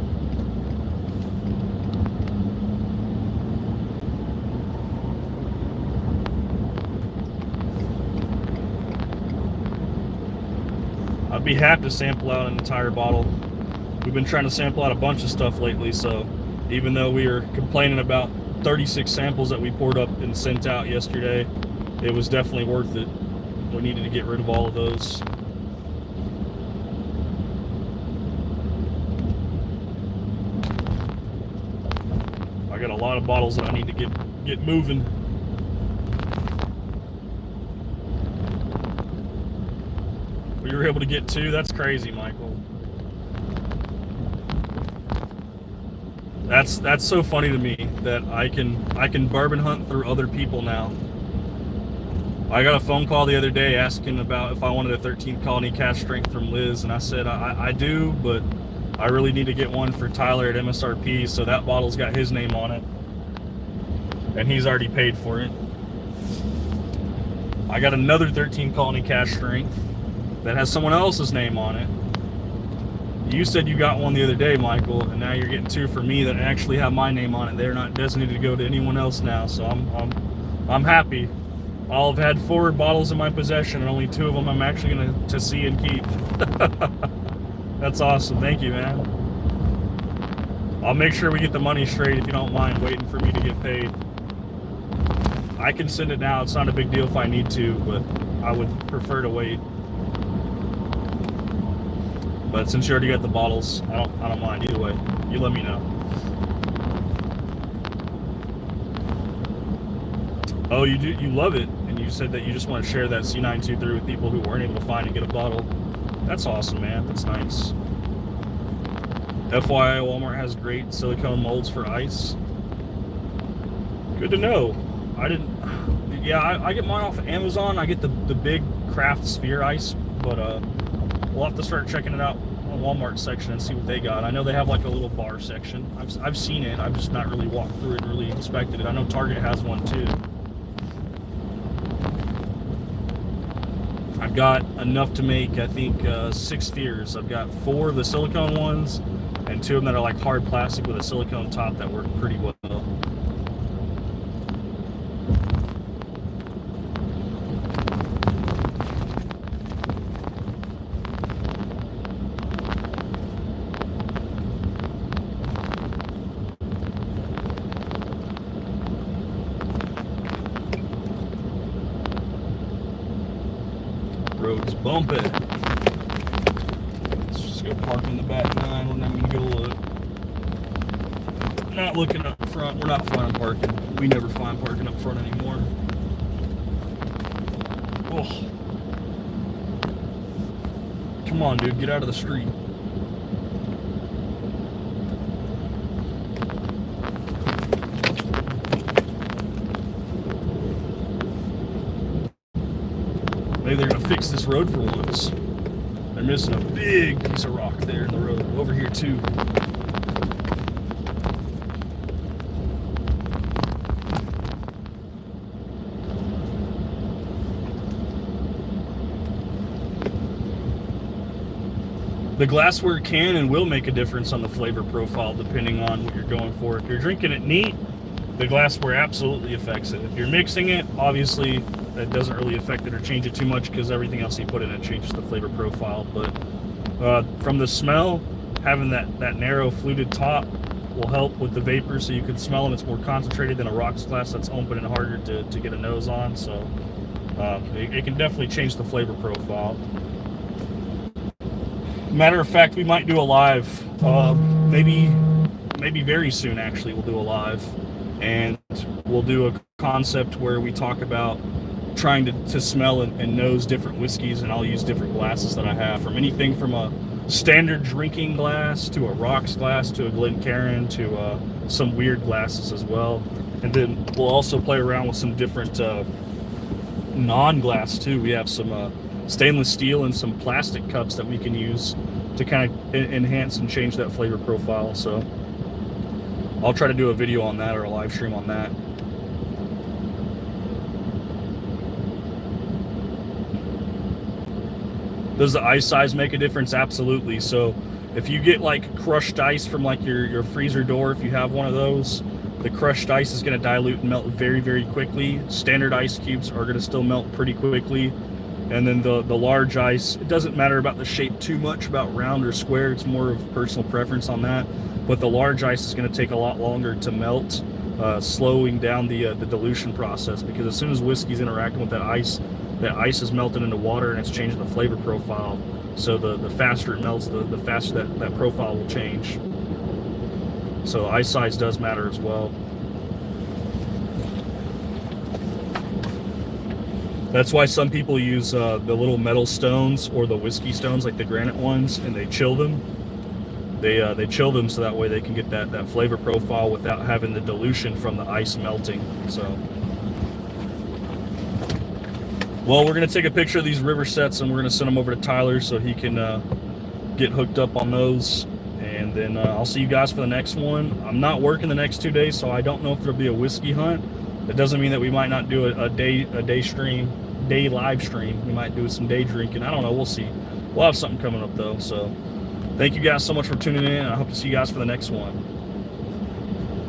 S1: I'd be happy to sample out an entire bottle. We've been trying to sample out a bunch of stuff lately, so even though we were complaining about 36 samples that we poured up and sent out yesterday, it was definitely worth it. We needed to get rid of all of those. I got a lot of bottles that I need to get moving. We were able to get 2. That's crazy, Michael. That's so funny to me that I can bourbon hunt through other people now. I got a phone call the other day asking about if I wanted a 13th Colony cash strength from Liz, and I said I do, but I really need to get one for Tyler at MSRP, so that bottle's got his name on it, and he's already paid for it. I got another 13th Colony cash strength that has someone else's name on it. You said you got one the other day, Michael, and now you're getting 2 for me that actually have my name on it. They're not designated to go to anyone else now, so I'm happy. I'll have had 4 bottles in my possession, and only 2 of them I'm actually going to see and keep. That's awesome. Thank you, man. I'll make sure we get the money straight if you don't mind waiting for me to get paid. I can send it now. It's not a big deal if I need to, but I would prefer to wait. But since you already got the bottles, I don't mind either way. You let me know. Oh, you do? You love it, and you said that you just want to share that C923 with people who weren't able to find and get a bottle. That's awesome, man. That's nice. FYI, Walmart has great silicone molds for ice. Good to know. I didn't. Yeah, I get mine off of Amazon. I get the big craft sphere ice, but we'll have to start checking it out on Walmart section and see what they got. I know they have like a little bar section. I've seen it. I've just not really walked through it and really inspected it. I know Target has one too. I've got enough to make, I think, 6 spheres. I've got 4 of the silicone ones and 2 of them that are like hard plastic with a silicone top that work pretty well. Road's bumping. Let's just go park in the back 9. We're not gonna go look. Not looking up front. We're not finding parking. We never find parking up front anymore. Oh. Come on, dude. Get out of the street. Maybe they're gonna fix this road for once. They're missing a big piece of rock there in the road. Over here too. The glassware can and will make a difference on the flavor profile depending on what you're going for. If you're drinking it neat, the glassware absolutely affects it. If you're mixing it, obviously that doesn't really affect it or change it too much because everything else you put in it changes the flavor profile. But from the smell, having that narrow fluted top will help with the vapor so you can smell them. It's more concentrated than a rocks glass that's open and harder to get a nose on. So it can definitely change the flavor profile. Matter of fact, we might do a live, maybe very soon actually we'll do a live, and we'll do a concept where we talk about trying to smell and nose different whiskeys, and I'll use different glasses that I have, from anything from a standard drinking glass to a rocks glass to a Glencairn to some weird glasses as well. And then we'll also play around with some different non-glass too. We have some stainless steel and some plastic cups that we can use to kind of enhance and change that flavor profile. So I'll try to do a video on that or a live stream on that. Does the ice size make a difference? Absolutely. So if you get like crushed ice from like your freezer door, if you have one of those, the crushed ice is going to dilute and melt very, very quickly. Standard ice cubes are going to still melt pretty quickly. And then the large ice, it doesn't matter about the shape too much, about round or square. It's more of personal preference on that. But the large ice is going to take a lot longer to melt, slowing down the dilution process, because as soon as whiskey's interacting with that ice is melting into water and it's changing the flavor profile. So the faster it melts, the faster that profile will change. So ice size does matter as well. That's why some people use the little metal stones or the whiskey stones, like the granite ones, and they chill them. They chill them so that way they can get that flavor profile without having the dilution from the ice melting. So, well, we're gonna take a picture of these Riversets and we're gonna send them over to Tyler so he can get hooked up on those. And then I'll see you guys for the next one. I'm not working the next 2 days, so I don't know if there'll be a whiskey hunt. That doesn't mean that we might not do a day live stream. We might do some day drinking. I don't know. We'll see. We'll have something coming up though. So thank you guys so much for tuning in. I hope to see you guys for the next one.